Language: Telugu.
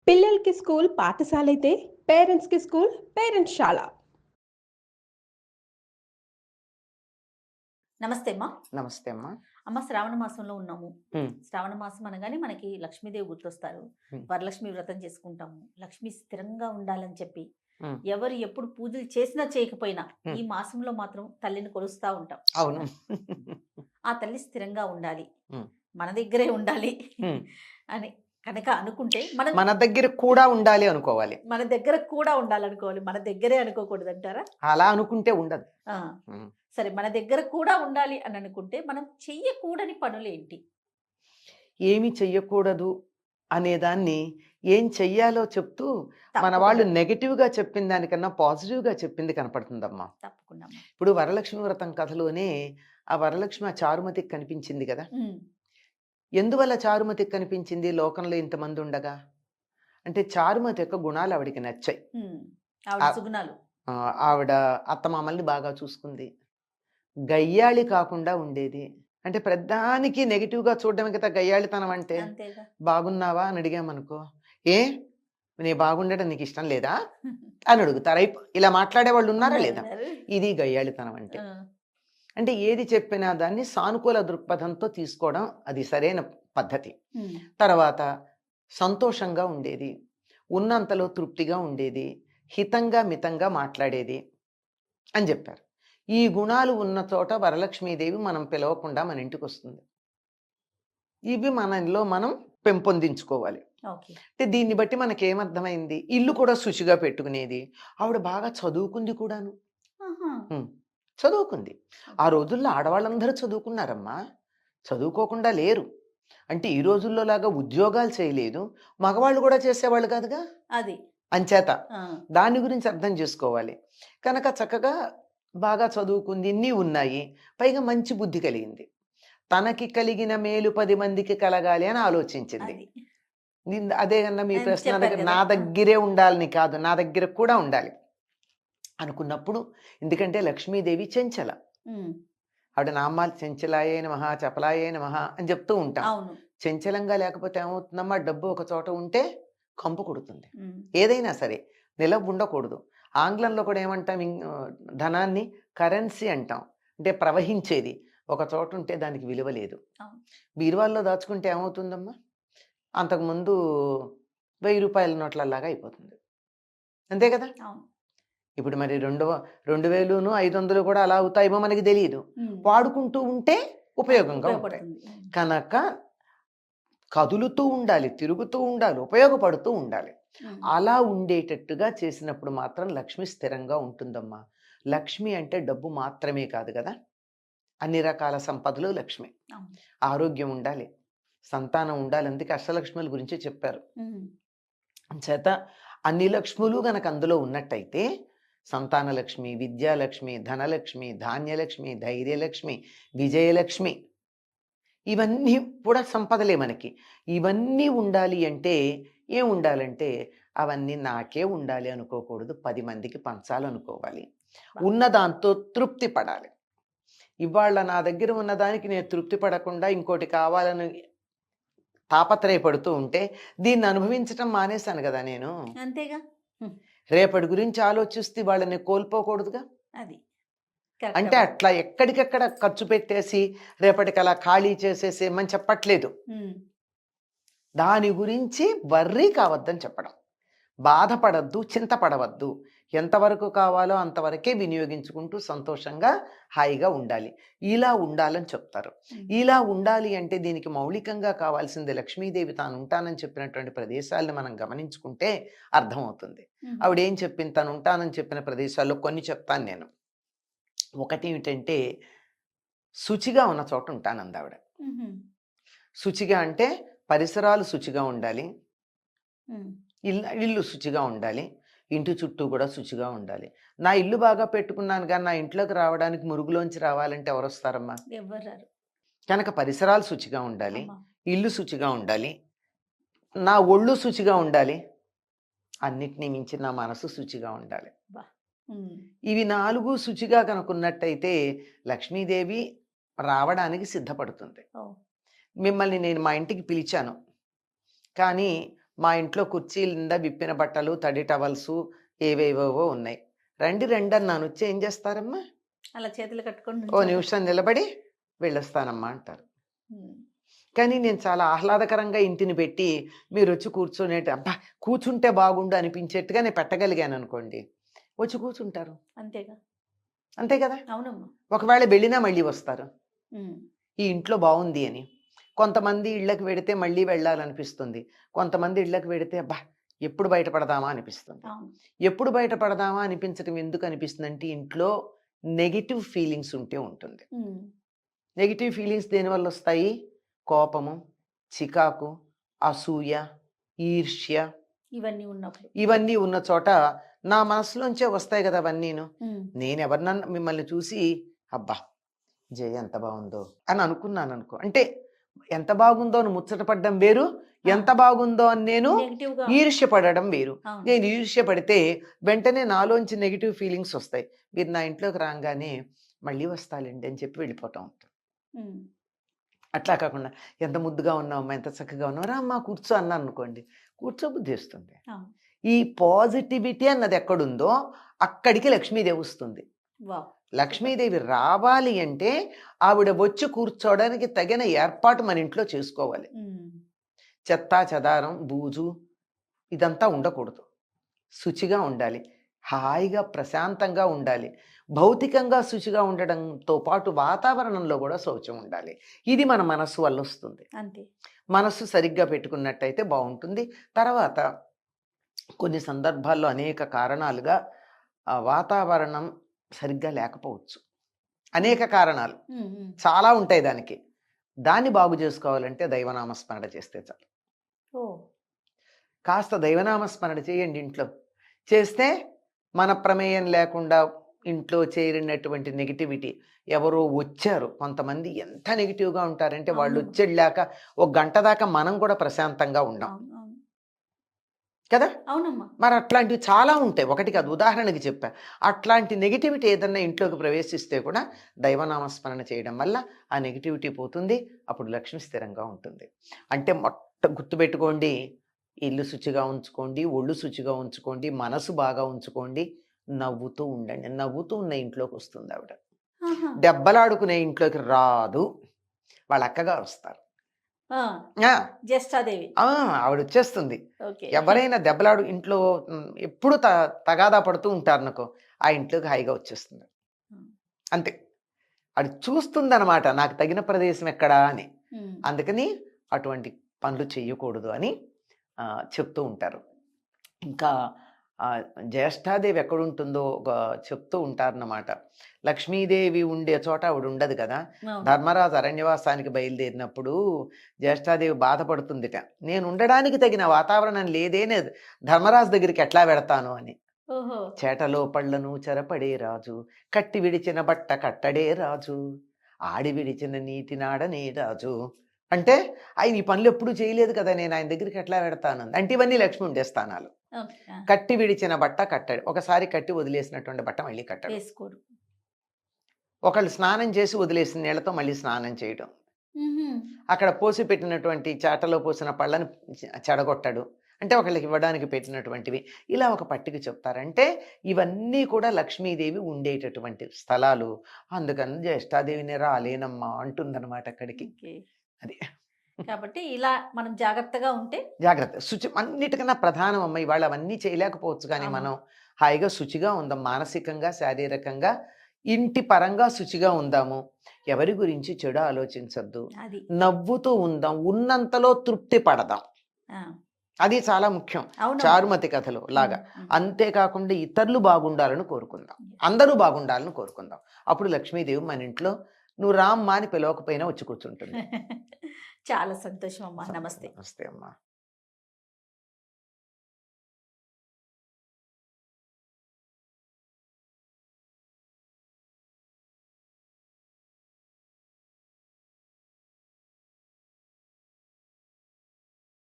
పిల్లలకి స్కూల్ పాఠశాలైతే పేరెంట్స్‌కి స్కూల్ పేరెంట్స్‌శాల. నమస్తే అమ్మా. నమస్తే అమ్మా. అమ్మ, శ్రావణ మాసంలో ఉన్నాము. హ్మ్. శ్రావణ మాసం అనగానే మనకి లక్ష్మీదేవి గుర్తొస్తారు. హ్మ్. వరలక్ష్మి వ్రతం చేసుకుంటాము. లక్ష్మి స్థిరంగా ఉండాలని చెప్పి హ్మ్. ఎవరు ఎప్పుడు పూజలు చేసినా చేయకపోయినా హ్మ్. ఈ మాసంలో మాత్రం తల్లిని కొలుస్తా ఉంటాం. అవును. ఆ తల్లి స్థిరంగా ఉండాలి, హ్మ్. మన దగ్గరే ఉండాలి హ్మ్. అని కనుక అనుకుంటే మనం మన దగ్గర కూడా ఉండాలి అనుకోవాలి. మన దగ్గర కూడా ఉండాలనుకోవాలి. మన దగ్గరే అనుకోకూడదంటారా? అలా అనుకుంటే ఉండదు. ఆ, హ్మ్. సరే, మన దగ్గర కూడా ఉండాలి అని అనుకుంటే మనం చెయ్యకూడని పనులేంటి? ఏమి చెయ్యకూడదు అనేదాన్ని ఏం చెయ్యాలో చెప్తూ మన వాళ్ళు తప్పకుండా. నెగెటివ్‌గా చెప్పిన దానికన్నా పాజిటివ్‌గా చెప్పింది కనపడుతుందమ్మా. తప్పకుండా అమ్మ. ఇప్పుడు వరలక్ష్మి వ్రతం కథలోనే ఆ వరలక్ష్మి ఆ చారుమతికి కనిపించింది గదా! హ్మ్. ఎందువల్ల చారుమతికి కనిపించింది లోకంలో ఇంతమంది ఉండగా? అంటే చారుమతి యొక్క గుణాలు ఆవిడకి నచ్చాయి. హ్మ్. ఆవిడ ఆహ్, సుగుణాలు. ఆవిడ అత్తమామల్ని బాగా చూసుకుంది. గయ్యాళి కాకుండా ఉండేది. అంటే ప్రతిదానికి నెగెటివ్‌గా చూడడమే కదా గయ్యాళితనం అంటే. అంతేగా. బాగున్నావా అని అడిగామనుకో, ఏ నేను బాగుండడం నీకిష్టం లేదా? అని అడుగుతారు. ఇలా మాట్లాడేవాళ్ళు ఉన్నారా ఉన్నారు. లేదా? ఉన్నారు. ఇది గయ్యాళితనం అంటే. ఆ! అంటే ఏది చెప్పినా దాన్ని సానుకూల దృక్పథంతో తీసుకోవడం అది సరైన పద్ధతి. హ్మ్. తర్వాత సంతోషంగా ఉండేది. ఉన్నంతలో తృప్తిగా ఉండేది. హితంగా, మితంగా మాట్లాడేది అని జెప్పారు. ఈ గుణాలు ఉన్న చోట వరలక్ష్మీదేవి మనం పిలవకుండా మన ఇంటికొస్తుంది. ఇవి మనలో మనం పెంపొందించుకోవాలి. ఓకే. అంటే దీన్ని బట్టి మనకేమర్థమైంది? ఇల్లు కూడా శుచిగా పెట్టుకునేది. ఆవిడ బాగా చదువుకుంది కూడాను. ఆహా! హ్మ్. చదువుకుంది. ఆ ఓకే. రోజుల్లో ఆడవాళ్ళందరూ చదువుకున్నారమ్మా. చదువుకోకుండా లేరు. అంటే ఈ రోజుల్లో లాగా ఉద్యోగాలు చేయలేదు. మగవాళ్ళు గూడా చేసేవాళ్ళు కాదుగా. అది. అంచేత ఆ! దాని గురించి అర్థం జేసుకోవాలి. కనుక చక్కగా బాగా చదువుకుంది. ఇన్ని ఉన్నాయి. పైగా మంచి బుద్ధి కలిగింది. తనకి కలిగిన మేలు 10 మందికి కలగాలి అని ఆలోచించింది. అది. అదే గన్నా మీ ప్రశ్న చెప్పారు నా గదా! ఆ! దగ్గరే ఉండాలని కాదు. నా దగ్గర కూడా ఉండాలి అనుకున్నప్పుడు ఎందుకంటే లక్ష్మీదేవి చెంచల. హ్మ్. ఆవిడ నామాలు చెంచలాయే నమః, చపలాయే నమః అని చెప్తూ ఉంటాం. అవును. చంచలంగా లేకపోతే ఏమవుతుందమ్మా డబ్బు ఒక చోట ఉంటే కంపు కొడుతుంది. హ్మ్. ఏదైనా సరే నిలవ ఉండకూడదు. ఆంగ్లంలో కూడా ఏమంటాం ధనాన్ని కరెన్సీ అంటాం. అంటే ప్రవహించేది. ఒక చోట ఉంటే దానికి విలువ లేదు. అవును. బీరువాల్లో దాచుకుంటే ఏమవుతుందమ్మా? అంతకుముందు రూ. 1000 నోట్లలాగా అయిపోతుంది. అంతే కదా! అవును. ఇప్పుడు మరి 2000 500 కూడా అలా అవుతాయేమో మనకి తెలీదు. హ్మ్. వాడుకుంటూ ఉంటే ఉపయోగంగా ఉంటాయి. ఉపయోగపడుతుంది. హ్మ్. కనుక కదులుతూ ఉండాలి, తిరుగుతూ ఉండాలి, ఉపయోగపడుతూ ఉండాలి. హ్మ్. అలా ఉండేటట్టుగా చేసినప్పుడు మాత్రం లక్ష్మి స్థిరంగా ఉంటుందమ్మా. లక్ష్మి అంటే డబ్బు మాత్రమే కాదు గదా! అన్ని రకాల సంపదలు లక్ష్మి. అవును. ఆరోగ్యం ఉండాలి, సంతానం ఉండాలి. అందుకే అష్టలక్ష్ముల గురించి చెప్పారు. హ్మ్. చేత అన్ని లక్ష్ములు గనక అందులో ఉన్నట్టయితే సంతానలక్ష్మి, విద్యాలక్ష్మి, ధనలక్ష్మి, ధాన్యలక్ష్మి, ధైర్యలక్ష్మి, విజయలక్ష్మి ఇవన్నీ కూడా సంపదలే మనకి. ఇవన్నీ ఉండాలి అంటే ఏం ఉండాలంటే అవన్నీ నాకే ఉండాలి అనుకోకూడదు. 10 మందికి పంచాలనుకోవాలి. బా ఉన్న దాంతో తృప్తి పడాలి. ఇవాళ నా దగ్గర ఉన్నదానికి నేను తృప్తి పడకుండా ఇంకోటి కావాలని తాపత్రయపడుతూ ఉంటే దీన్ని అనుభవించటం మానేశాను గదా నేను. అంతేగా. హ్మ్. రేపటి గురించి ఆలోచిస్తే వాళ్ళని కోల్పోకూడదుగా. అది. కరెక్ట్ అంటే అమ్మా. అట్లా ఎక్కడికక్కడ ఖర్చు పెట్టేసి రేపటికలా ఖాళీ చేసేసేయమని చెప్పట్లేదు. హ్మ్. దాని గురించి వర్రీ కావద్దని చెప్పడం. బాధపడొద్దు, చింతపడవద్దు. ఎంతవరకు కావాలో అంతవరకే వినియోగించుకుంటూ సంతోషంగా, హాయిగా ఉండాలి. ఇలా ఉండాలని చెప్తారు. హ్మ్. ఇలా ఉండాలి అంటే దీనికి మౌలికంగా కావాల్సింది లక్ష్మీదేవి తాను ఉంటానని చెప్పినటువంటి ప్రదేశాలను మనం గమనించుకుంటే అర్థమవుతుంది. హుహు. ఆవిడేం చెప్పింది తను ఉంటానని చెప్పిన ప్రదేశాల్లో కొన్ని చెప్తాను నేను. ఒకటేమిటంటే శుచిగా ఉన్న చోట ఉంటానందావిడ. హుహు. శుచిగా అంటే పరిసరాలు శుచిగా ఉండాలి. హ్మ్. ఇల్లు శుచిగా ఉండాలి. ఇంటి చుట్టూ గూడా శుచిగా ఉండాలి. నా ఇల్లు బాగా పెట్టుకున్నాను గానీ, నా ఇంట్లోకి రావడానికి మురుగులోంచి రావాలంటే ఎవరొస్తారమ్మా? ఎవ్వరు రారు. కనుక పరిసరాలు శుచిగా ఉండాలి. అమ్మా! ఇల్లు శుచిగా ఉండాలి. నా ఒళ్ళు శుచిగా ఉండాలి. అన్నిటిని మించి నా మనసు శుచిగా ఉండాలి. అబ్బా! హ్మ్. ఇవి 4 శుచిగా గనుకున్నట్టయితే లక్ష్మీదేవి రావడానికి సిద్ధపడుతుంది. ఓహ్! మిమ్మల్ని నేను మా ఇంటికి పిలిచాను. కానీ మా ఇంట్లో కుర్చీల నిండా విప్పిన బట్టలు, తడి టవల్సు ఏవేవేవో ఉన్నాయి. రండి రండి అన్నాను. వచ్చి ఏం చేస్తారమ్మా? అలా చేతులు కట్టుకొని ఓ నుంచోటం. నిమిషం నిలబడి వెళ్ళొస్తానమ్మా అంటారు. ఉమ్. కానీ నేను చాలా ఆహ్లాదకరంగా ఇంటిని పెట్టి మీరు వచ్చి కూర్చొనేటి అబ్బా కూర్చుంటే బాగుండు అనిపించేట్టుగా నేను పెట్టగలిగాను అనుకోండి, వచ్చి కూర్చుంటారు. అంతేగా. అంతే కదా. అవునమ్మా. ఒకవేళ వెళ్ళినా మళ్ళీ వస్తారు ఉమ్. ఈ ఇంట్లో బాగుంది అని. కొంతమంది ఇళ్ళకి వెడితే మళ్ళీ వెళ్ళాలనిపిస్తుంది. కొంతమంది ఇళ్ళకి వెడితే అబ్బా ఎప్పుడు బయటపడదామా అనిపిస్తుంది. అవును. ఎప్పుడు బయటపడదామా అనిపించడం ఎందుకు అనిపిస్తుంది అంటే ఇంట్లో నెగిటివ్ ఫీలింగ్స్ ఉంటే ఉంటుంది. ఉమ్. నెగిటివ్ ఫీలింగ్స్ దేనివల్ల వస్తాయి? కోపము, చికాకు, అసూయ, ఈర్ష్య ఇవన్నీ ఉన్నప్పుడు. ఇవన్నీ ఉన్న చోట నా మనసులోంచే వస్తాయి కదా అవన్నీను. ఉమ్. నేను ఎవరినన్నా మిమ్మల్ని చూసి అబ్బా జయ ఎంత బాగుందో అని అనుకున్నాను అనుకో, అంటే ఎంత బాగుందో అని ముచ్చటపడ్డం వేరు, ఎంత బాగుందో అని నేను నెగిటివ్ గా. ఈర్ష్య పడడం వేరు. అవును. నేను ఈర్ష్య పడితే వెంటనే నాలోంచి నెగిటివ్ ఫీలింగ్స్ వస్తాయి. మీరు నా ఇంట్లోకి రాగానే మళ్ళీ వస్తాలండి అని చెప్పి వెళ్ళిపోతూ ఉంటాను. ఉమ్. అట్లా కాకుండా ఎంత ముద్దుగా ఉన్నావమ్మా, ఎంత చక్కగా ఉన్నావు, రా అమ్మా కూర్చో అన్నాను అనుకోండి, కూర్చోబుద్ధి వస్తుంది. అవును. ఈ పాజిటివిటీ అన్నది ఎక్కడుందో అక్కడికి లక్ష్మీదేవి వస్తుంది. వావ్. లక్ష్మీదేవి రావాలి అంటే ఆవిడ వచ్చి కూర్చోవడానికి తగిన ఏర్పాటు మన ఇంట్లో చేసుకోవాలి. ఉమ్. చెత్త చెదారం బూజు ఇదంతా ఉండకూడదు. శుచిగా ఉండాలి, హాయిగా ప్రశాంతంగా ఉండాలి. భౌతికంగా శుచిగా ఉండడంతో పాటు వాతావరణంలో కూడా శౌచం ఉండాలి. ఇది మన మనస్సు వల్ల వస్తుంది. అంతే. మనస్సు సరిగ్గా పెట్టుకున్నట్టయితే బాగుంటుంది. తర్వాత కొన్ని సందర్భాల్లో అనేక కారణాలుగా ఆ వాతావరణం సరిగ్గా లేకపోవచ్చు. అనేక కారణాలు ఉమ్. ఉమ్. చాలా ఉంటాయి దానికి. దాన్ని బాగు చేసుకోవాలంటే దైవనామస్మరణ చేస్తే చాలు. ఓ. కాస్త దైవనామస్మరణ చేయండి ఇంట్లో. చేస్తే మన ప్రమేయం లేకుండా ఇంట్లో చేరినటువంటి నెగిటివిటీ ఎవరో వచ్చారు. కొంతమంది ఎంత నెగిటివ్గా ఉంటారంటే వాళ్ళు అవును. వచ్చేళ్ళాక ఒక గంట దాకా మనం కూడా ప్రశాంతంగా ఉండం అవును. అవును. కదా. అవునమ్మా. మరి అట్లాంటివి చాలా ఉంటాయి. ఒకటి కాదు, ఉదాహరణకి చెప్పా. అట్లాంటి నెగిటివిటీ ఏదన్నా ఇంట్లోకి ప్రవేశిస్తే కూడా దైవనామస్మరణ చేయడం వల్ల ఆ నెగిటివిటీ పోతుంది. అప్పుడు లక్ష్మి స్థిరంగా ఉంటుంది. అంటే గుర్తుపెట్టుకోండి, ఇల్లు శుచిగా ఉంచుకోండి, ఒళ్ళు శుచిగా ఉంచుకోండి, మనసు బాగా ఉంచుకోండి, నవ్వుతూ ఉండండి. నవ్వుతూ ఉన్న ఇంట్లోకి వస్తుంది ఆవిడ. ఆహా. దెబ్బలాడుకునే ఇంట్లోకి రాదు. వాళ్ళ అక్కగారు వస్తారు. ఆ. ఆ, జ్యేష్ఠాదేవి. ఆవిడ వచ్చేస్తుంది. ఓకే. ఎవరైనా దెబ్బలాడు ఇంట్లో ఎప్పుడు తగాదా పడుతూ ఉంటారు అనుకో, ఆ ఇంట్లోకి హాయిగా వచ్చేస్తుంది. అంతే. అది చూస్తుందన్నమాట నాకు తగిన ప్రదేశం ఎక్కడా అని. ఉమ్. అందుకని అటువంటి పనులు చెయ్యకూడదు అని చెప్తూ ఉంటారు. ఇంకా జ్యేష్ఠాదేవి ఎక్కడుంటుందో చెప్తూ ఉంటారన్నమాట. లక్ష్మీదేవి ఉండే చోట ఆవిడ ఉండదు కదా. అవును. ధర్మరాజు అరణ్యవాసానికి బయలుదేరినప్పుడు జ్యేష్ఠాదేవి బాధపడుతుందిట, నేను ఉండడానికి తగిన వాతావరణం లేదేనే ధర్మరాజు దగ్గరికి ఎట్లా వెడతాను అని. ఓహో. చేటలో పళ్ళను చెరపడే రాజు, కట్టి విడిచిన బట్ట కట్టడే రాజు, ఆడి విడిచిన నీటి నాడనే రాజు. అంటే ఆయన ఈ పనులు ఎప్పుడూ చేయలేదు కదా, నేను ఆయన దగ్గరికి ఎట్లా పెడతాను అంటే ఇవన్నీ లక్ష్మి ఉండే స్థానాలు. ఓకే. ఆ. కట్టి విడిచిన బట్ట కట్టడు, ఒకసారి కట్టి వదిలేసినటువంటి బట్ట మళ్ళీ కట్టడు. వేసుకోడు. ఒకళ్ళు స్నానం చేసి వదిలేసిన నీళ్లతో మళ్ళీ స్నానం చేయడం. ఉహుం. అక్కడ పోసి పెట్టినటువంటి చాటలో పోసిన పళ్ళని చెడగొట్టడు. అంటే ఒకళ్ళకి ఇవ్వడానికి పెట్టినటువంటివి. ఇలా ఒక పట్టిక చెప్తారంటే ఇవన్నీ కూడా లక్ష్మీదేవి ఉండేటటువంటి స్థలాలు. అందుకని జ్యేష్ఠాదేవిని రాలేనమ్మా అంటుందన్నమాట అక్కడికి. ఓకే. అది కాబట్టి ఇలా మనం జాగ్రత్తగా ఉంటే జాగ్రత్త. శుచి అన్నిటికన్నా ప్రధానం అమ్మ. ఇవాళ అవన్నీ చేయలేకపోవచ్చు, కానీ అవును. మనం హాయిగా శుచిగా ఉందాం. మానసికంగా, శారీరకంగా, ఇంటి పరంగా శుచిగా ఉందాము. ఎవరి గురించి చెడు ఆలోచించద్దు. అది. నవ్వుతూ ఉందాం. ఉన్నంతలో తృప్తి పడదాం. ఆ. అది చాలా ముఖ్యం. అవును. చారుమతి కథలో లాగా. అంతేకాకుండా ఇతరులు బాగుండాలని కోరుకుందాం. అందరూ బాగుండాలని కోరుకుందాం. అప్పుడు లక్ష్మీదేవి మన ఇంట్లో నువ్వు రామ్మా అని పిలవకపోయినా వచ్చి కూర్చుంటుంది. చాలా సంతోషం అమ్మా. నమస్తే. నమస్తే అమ్మా.